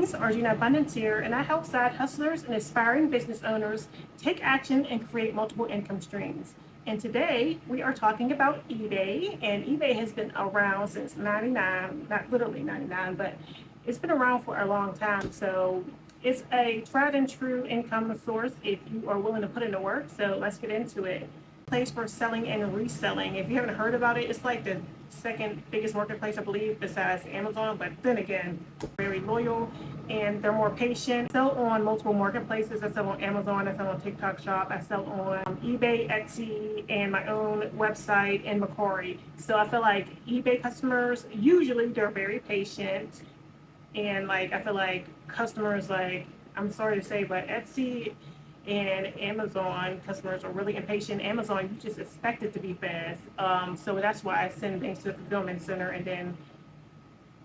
Greetings, Arjuna Abundance here, and I help side hustlers and aspiring business owners take action and create multiple income streams. And today we are talking about eBay, and eBay has been around since 99, not literally 99, but it's been around for a long time. So it's a tried and true income source if you are willing to put in the work. So let's get into it. Place for selling and reselling. If you haven't heard about it, it's like the second biggest marketplace, I believe, besides Amazon. But then again, very loyal and they're more patient. I sell on multiple marketplaces. I sell on Amazon, I sell on TikTok Shop, I sell on eBay, Etsy, and my own website in Macquarie. So I feel like eBay customers, usually they're very patient. And like, I feel like customers, like, I'm sorry to say, but Etsy and Amazon customers are really impatient. Amazon, you just expect it to be fast. So that's why I send things to the fulfillment center. And then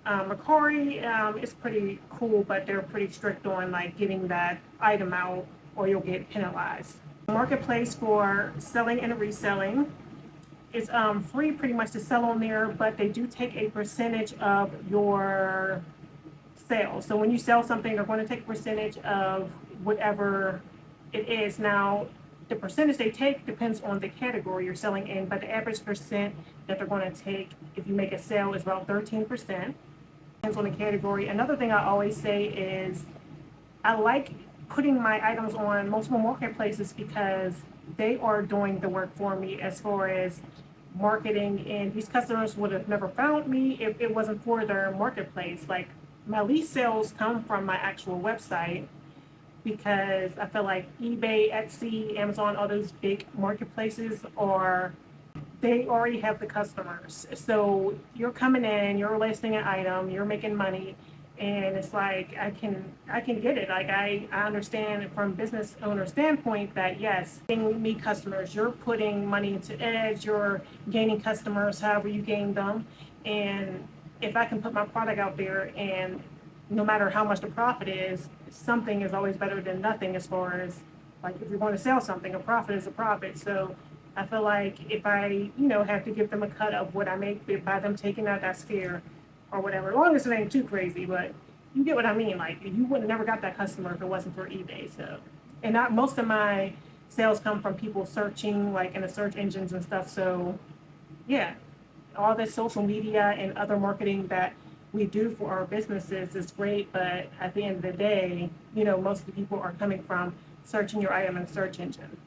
Macquarie is pretty cool, but they're pretty strict on like getting that item out or you'll get penalized. Marketplace for selling and reselling. It's free pretty much to sell on there, but they do take a percentage of your sales. So when you sell something, they're going to take a percentage of whatever it is. Now, the percentage they take depends on the category you're selling in, but the average percent that they're going to take if you make a sale is about 13%. Depends on the category. Another thing I always say is I like putting my items on multiple marketplaces because they are doing the work for me as far as marketing, and these customers would have never found me if it wasn't for their marketplace. Like, my lead sales come from my actual website, because I feel like eBay, Etsy, Amazon, all those big marketplaces they already have the customers. So you're coming in, you're listing an item, you're making money, and it's like I can get it. Like I understand from business owner standpoint that yes, getting me customers, you're putting money into ads, you're gaining customers however you gain them, and if I can put my product out there and no matter how much the profit is, something is always better than nothing as far as, like, if you're going to sell something, a profit is a profit. So I feel like if I, have to give them a cut of what I make by them taking out, that's fair or whatever. As long as it ain't too crazy, but you get what I mean. Like, you would never got that customer if it wasn't for eBay. So, and most of my sales come from people searching, like in the search engines and stuff. So yeah, all this social media and other marketing that we do for our businesses is great, but at the end of the day, most of the people are coming from searching your item in search engine.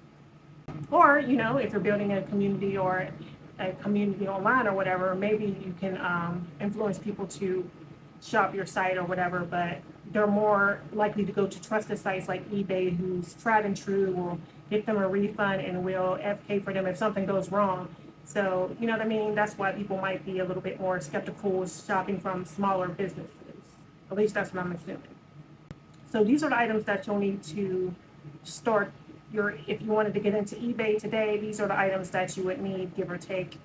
Or, if you're building a community or a community online or whatever, maybe you can influence people to shop your site or whatever, but they're more likely to go to trusted sites like eBay, who's tried and true, will get them a refund and will advocate for them if something goes wrong. So, you know what I mean? That's why people might be a little bit more skeptical shopping from smaller businesses. At least that's what I'm assuming. So these are the items that you'll need to start if you wanted to get into eBay today, these are the items that you would need, give or take.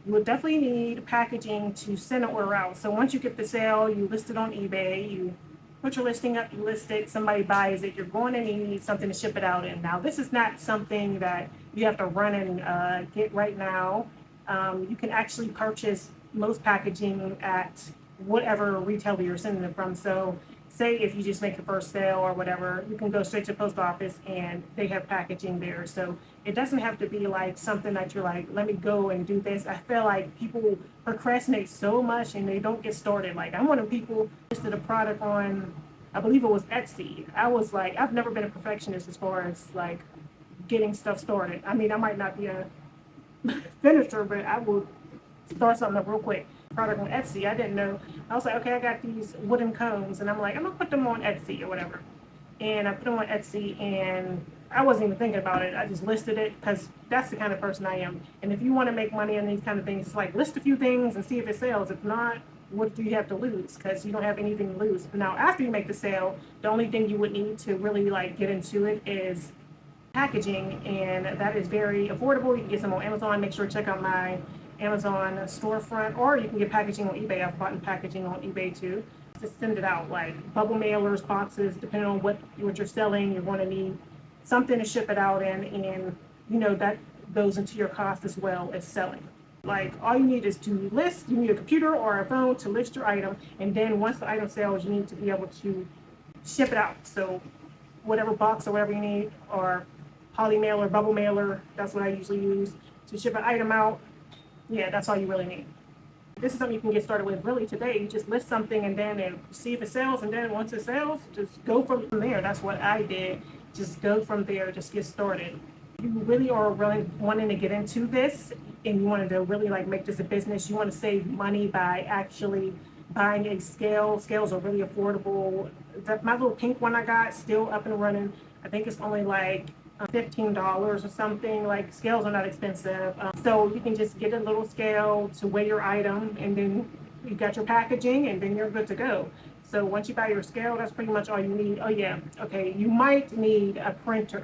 You would definitely need packaging to send an order out. So once you get the sale, you list it on eBay, you put your listing up, you list it, somebody buys it, you're going to need something to ship it out in. Now, this is not something that you have to run and get right now. You can actually purchase most packaging at whatever retailer you're sending it from. So say if you just make your first sale or whatever, you can go straight to the post office and they have packaging there. So it doesn't have to be like something that you're like, let me go and do this. I feel like people procrastinate so much and they don't get started. Like, I'm one of the people who listed a product on, I believe it was Etsy. I was like, I've never been a perfectionist as far as like getting stuff started. I mean, I might not be a finisher, but I will start something up real quick. Product on Etsy, I didn't know. I was like, okay, I got these wooden cones, and I'm like, I'm gonna put them on Etsy or whatever. And I put them on Etsy, and I wasn't even thinking about it. I just listed it because that's the kind of person I am. And if you want to make money on these kind of things, it's like list a few things and see if it sells. If not, what do you have to lose? Because you don't have anything to lose. Now, after you make the sale, the only thing you would need to really like get into it is packaging, and that is very affordable. You can get some on Amazon. Make sure to check out my Amazon storefront, or you can get packaging on eBay. I've bought packaging on eBay too. Just send it out, like bubble mailers, boxes, depending on what you're selling. You're going to need something to ship it out in, and that goes into your cost as well as selling. Like, all you need is to list. You need a computer or a phone to list your item, and then once the item sells, you need to be able to ship it out. So whatever box or whatever you need, or poly mailer, bubble mailer, that's what I usually use to ship an item out. Yeah, that's all you really need. This is something you can get started with really today. You just list something and then see if it sells, and then once it sells, just go from there. That's what I did. Just go from there, just get started. If you really are really wanting to get into this and you wanted to really like make this a business, you want to save money by actually buying a scale. Scales are really affordable. My little pink one I got, still up and running. I think it's only like $15 or something. Like, scales are not expensive, so you can just get a little scale to weigh your item, and then you got your packaging, and then you're good to go. So once you buy your scale, that's pretty much all you need. Oh yeah, okay, you might need a printer,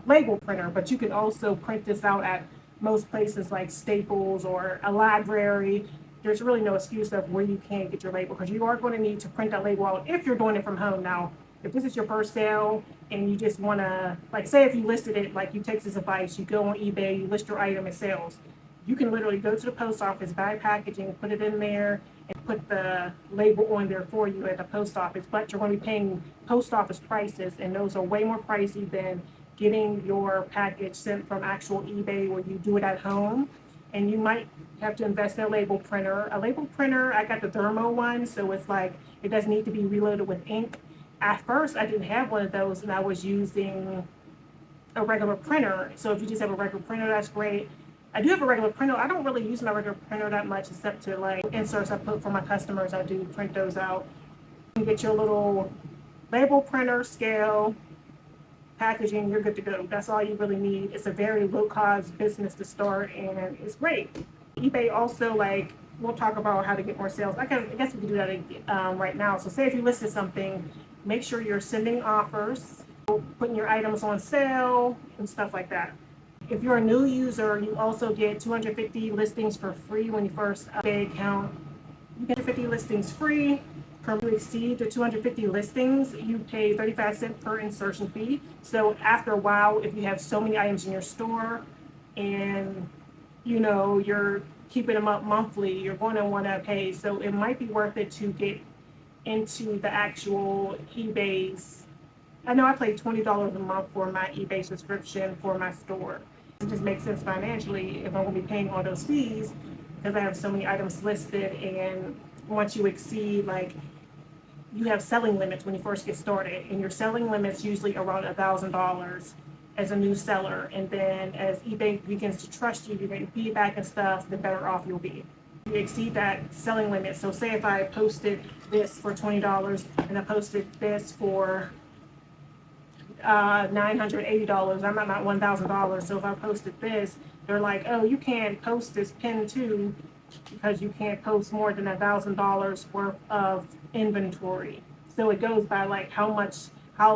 label printer, but you can also print this out at most places like Staples or a library. There's really no excuse of where you can't get your label, because you are going to need to print that label out if you're doing it from home. Now, if this is your first sale and you just want to, like, say if you listed it, like, you take this advice, you go on eBay, you list your item, it sells. You can literally go to the post office, buy packaging, put it in there, and put the label on there for you at the post office. But you're going to be paying post office prices, and those are way more pricey than getting your package sent from actual eBay where you do it at home. And you might have to invest in a label printer. A label printer, I got the thermo one, so it's like, it doesn't need to be reloaded with ink. At first, I didn't have one of those, and I was using a regular printer. So if you just have a regular printer, that's great. I do have a regular printer. I don't really use my regular printer that much, except to like inserts I put for my customers. I do print those out. You get your little label printer, scale, packaging, you're good to go. That's all you really need. It's a very low-cost business to start, and it's great. eBay also, like, we'll talk about how to get more sales. I guess we can do that right now. So say if you listed something, make sure you're sending offers, putting your items on sale, and stuff like that. If you're a new user, you also get 250 listings for free when you first eBay account. You get 50 listings free. Per you exceed the 250 listings, you pay 35 cents per insertion fee. So after a while, if you have so many items in your store and you're keeping them up monthly, you're going to want to pay. So it might be worth it to get into the actual eBay's. I know I pay $20 a month for my eBay subscription for my store. It just makes sense financially if I'm going to be paying all those fees, because I have so many items listed. And once you exceed, like, you have selling limits when you first get started, and your selling limit's usually around $1,000 as a new seller. And then as eBay begins to trust you, you're getting feedback and stuff, the better off you'll be. You exceed that selling limit. So say if I posted this for $20 and I posted this for $980, I'm at $1,000. So if I posted this, they're like, oh, you can't post this pin too, because you can't post more than $1,000 worth of inventory. So it goes by like how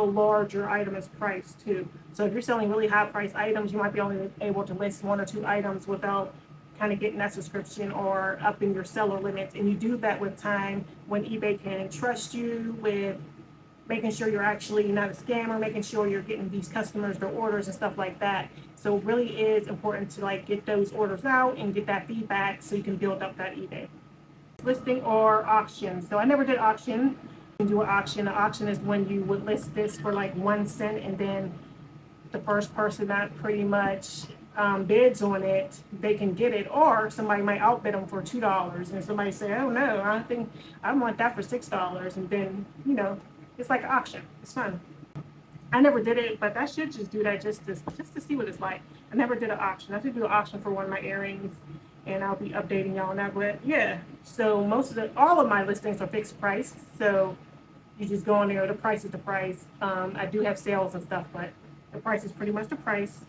large your item is priced too. So if you're selling really high priced items, you might be only able to list 1 or 2 items without kind of getting that subscription or upping your seller limits. And you do that with time, when eBay can trust you with making sure you're actually not a scammer, making sure you're getting these customers their orders and stuff like that. So it really is important to like get those orders out and get that feedback so you can build up that eBay listing or auction. So I never did auction. You can do an auction. An auction is when you would list this for like 1 cent, and then the first person that pretty much bids on it, they can get it, or somebody might outbid them for $2, and somebody say, oh no, I want that for $6, and then it's like an auction. It's fun. I never did it, but I should just do that just to see what it's like. I never did an auction. I should do an auction for one of my earrings, and I'll be updating y'all on that. But yeah, so all of my listings are fixed price, so you just go on there. The price is the price. I do have sales and stuff, but the price is pretty much the price.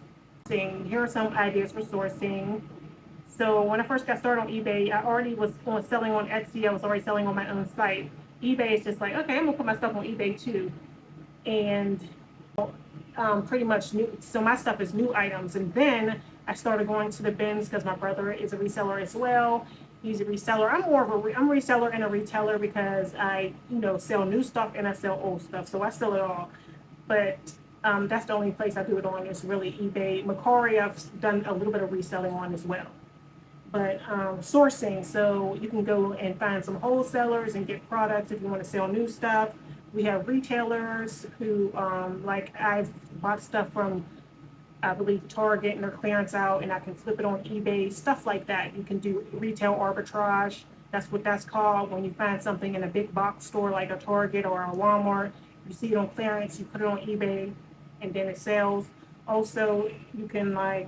Here are some ideas for sourcing. So when I first got started on eBay, I already was selling on Etsy. I was already selling on my own site. eBay is just like, okay, I'm gonna put my stuff on eBay too, and pretty much new. So my stuff is new items, and then I started going to the bins because my brother is a reseller as well. He's a reseller. I'm a reseller and a retailer, because I sell new stuff and I sell old stuff, so I sell it all. But that's the only place I do it on, is really eBay. Macari, I've done a little bit of reselling on as well. But sourcing, so you can go and find some wholesalers and get products if you want to sell new stuff, We have retailers who, like I've bought stuff from, I believe, Target, and their clearance out, and I can flip it on eBay, stuff like that. You can do retail arbitrage. That's what that's called. When you find something in a big box store like a Target or a Walmart, you see it on clearance, you put it on eBay, and then it sells. Also, you can, like,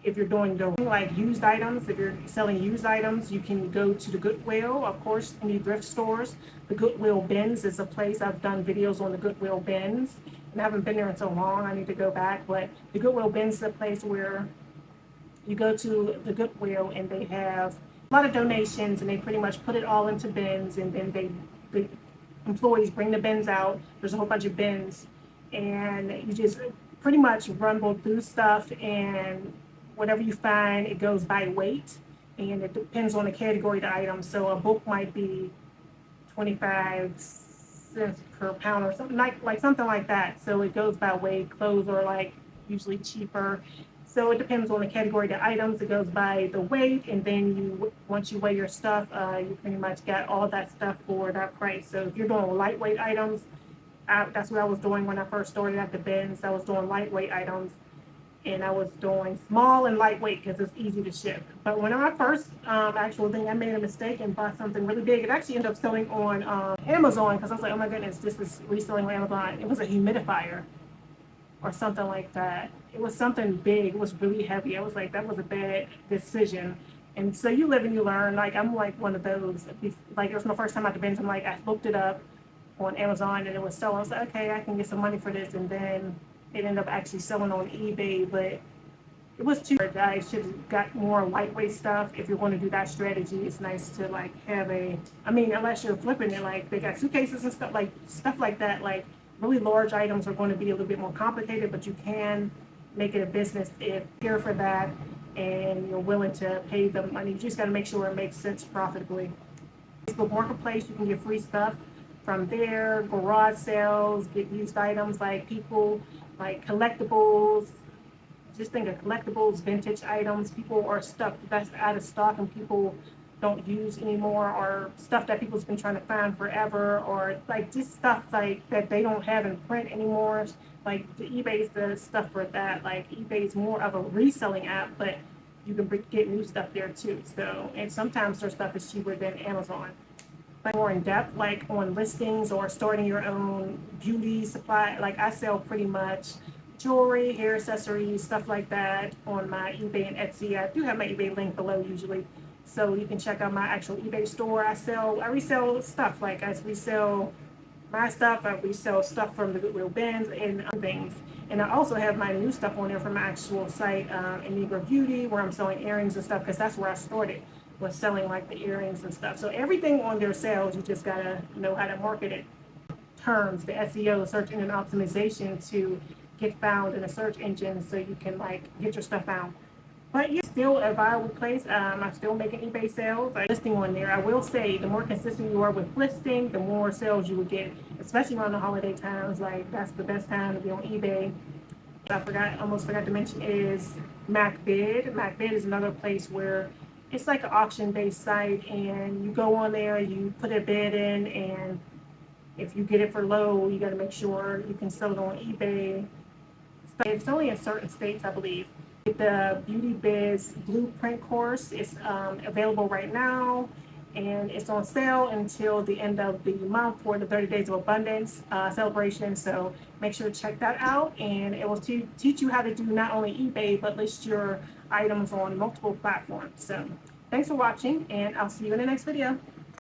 if you're doing the like used items, if you're selling used items, you can go to the Goodwill, of course, any thrift stores. The Goodwill bins is a place. I've done videos on the Goodwill bins, and I haven't been there in so long. I need to go back, but the Goodwill bins is a place where you go to the Goodwill and they have a lot of donations, and they pretty much put it all into bins, and then the employees bring the bins out. There's a whole bunch of bins, and you just pretty much rumble through stuff, and whatever you find, it goes by weight, and it depends on the category of the item. So a book might be 25 cents per pound or something like something like that. So it goes by weight. Clothes are like usually cheaper. So it depends on the category of the items. It goes by the weight, and then once you weigh your stuff, you pretty much got all that stuff for that price. So if you're doing lightweight items, that's what I was doing when I first started at the bins. I was doing lightweight items, and I was doing small and lightweight because it's easy to ship. But when I first actual thing, I made a mistake and bought something really big. It actually ended up selling on Amazon, because I was like, oh my goodness, this is reselling on Amazon. It was a humidifier or something like that. It was something big. It was really heavy. I was like, that was a bad decision. And so you live and you learn. Like, I'm like one of those. Like, it was my first time at the bins. I'm like, I looked it up on Amazon and it was selling. I was like, okay, I can get some money for this. And then it ended up actually selling on eBay, but it was too hard. I should have got more lightweight stuff. If you're going to do that strategy, it's nice to like have I mean, unless you're flipping it, like they got suitcases and stuff like that. Like really large items are going to be a little bit more complicated, but you can make it a business if you're here for that and you're willing to pay the money. You just got to make sure it makes sense profitably. Facebook Marketplace, you can get free stuff from there. Garage sales, get used items like people like collectibles. Just think of collectibles, vintage items. People are stuff that's out of stock and people don't use anymore, or stuff that people's been trying to find forever, or like just stuff like that they don't have in print anymore. Like the eBay's the stuff for that. Like eBay's more of a reselling app, but you can get new stuff there too. So, and sometimes their stuff is cheaper than Amazon. Like more in depth, like on listings or starting your own beauty supply. Like I sell pretty much jewelry, hair accessories, stuff like that on my eBay and Etsy. I do have my eBay link below usually, so you can check out my actual eBay store. I resell stuff. Like I resell my stuff. I resell stuff from the Goodwill bins and things. And I also have my new stuff on there from my actual site, Negro Beauty, where I'm selling earrings and stuff, because that's where I started, was selling like the earrings and stuff. So everything on their sales, you just gotta know how to market it. Terms, the SEO, search engine optimization, to get found in a search engine so you can like get your stuff found. But yeah, still a viable place. I'm still making eBay sales. I'm listing on there. I will say the more consistent you are with listing, the more sales you will get, especially around the holiday times. Like that's the best time to be on eBay. Almost forgot to mention is MacBid. MacBid is another place where it's like an auction-based site, and you go on there, you put a bid in, and if you get it for low, you got to make sure you can sell it on eBay. It's only in certain states, I believe. The Beauty Biz Blueprint course is available right now, and it's on sale until the end of the month for the 30 Days of Abundance celebration. So make sure to check that out, and it will teach you how to do not only eBay, but list your items on multiple platforms. So thanks for watching, and I'll see you in the next video.